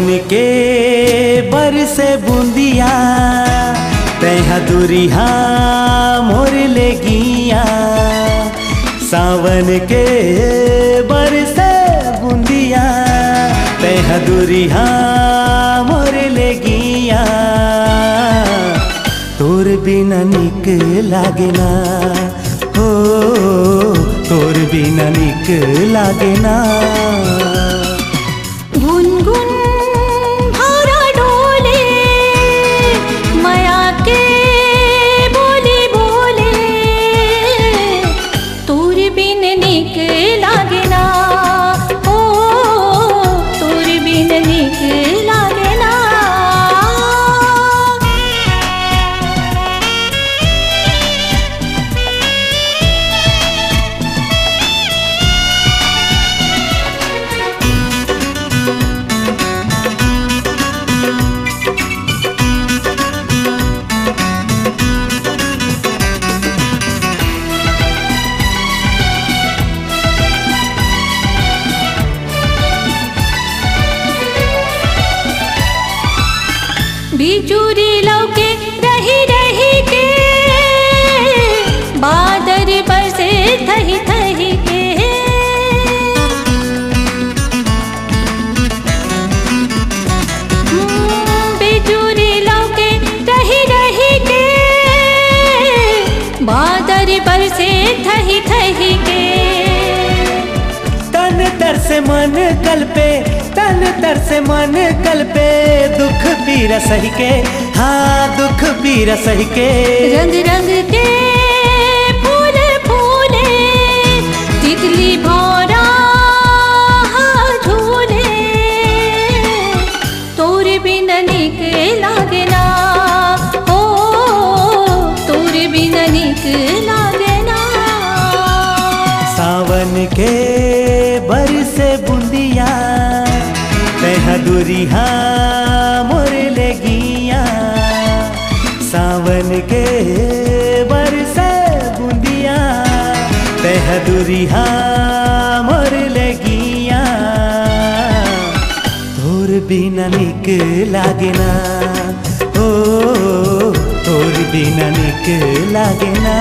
सावन के बरसे बूंदिया तैहा दूरिहा मोर ले गिया। सावन के बरसे बूंदिया तैहा दूरिहा मोर ले गिया। तोर बिना निक लागे ना हो, तोर बिना निक लागे ना। गुनगुन भरा डोले माया के बोले बोले, तोर बिन निक लागे ना ओ, तोर बिन निक लागे ना। बिजुरी लौके रही रही के, बादर बरसे थही थही के। बिजुरी लौके रही रही के, बादर बरसे थही थही के। तन तर से मन कल पे, तन तर से मन कल पे, दुख पीरा सही के, हाँ दुख पीरा सही के। रंग रंग के फूल फूले, तितली भौरा झूले, तोर बिन निक लागे ना ओ, तोर बिन निक लागे ना। सावन के बरसे बूंदिया तैहा दूरिहा मोर ले गिया। सावन के बरसे बूंदिया तैहा दूरिहा मोर ले गिया। तोर बिना निक लागे ना ओ, तोर बिना निक लागे ना।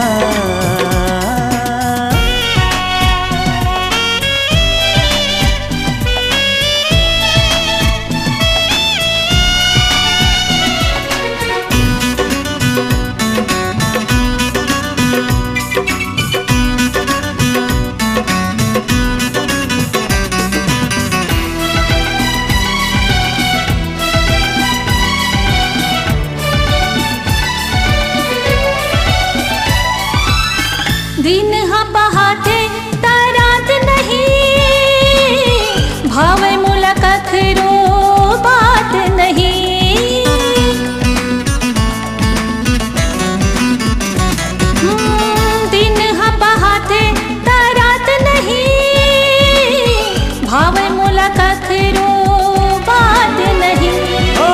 दिन हा पहाटे तारात नहीं, भाव मुलाकात रो बात नहीं। दिन हा पहाटे तारात नहीं, भाव मुलाकात रो बात नहीं। ओ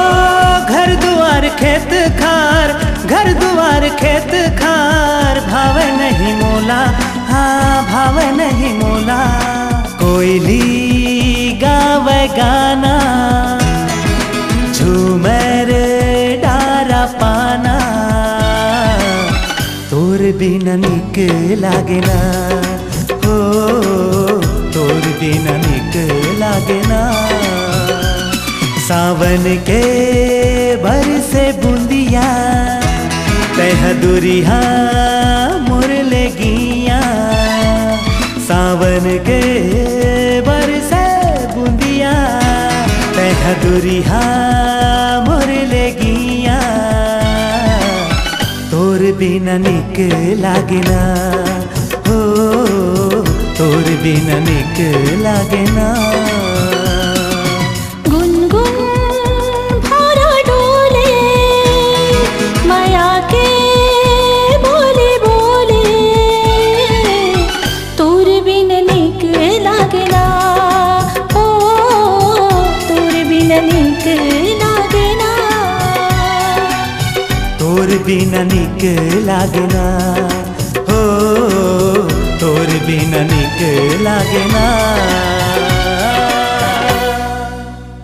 घर दुआर खेत खार, घर दुआर खेत खार, भाव नहीं मोला, हाँ भाव नहीं मोला। कोयली गावे गाना, झूमर डारा पाना, तोर बिना निक लागे ना हो, तोर बिना निक लागे ना। सावन के बरसे बूंदिया तैहा दूरिहा मोर ले गिया। सावन के बरसे बूंदिया तैहा दूरिहा मोर ले गिया। तोर बिना निक लागे ना हो, तोर बिना निक लागे ना। तोर बिना निक लागे ना हो, तोर बिना निक लागे ना।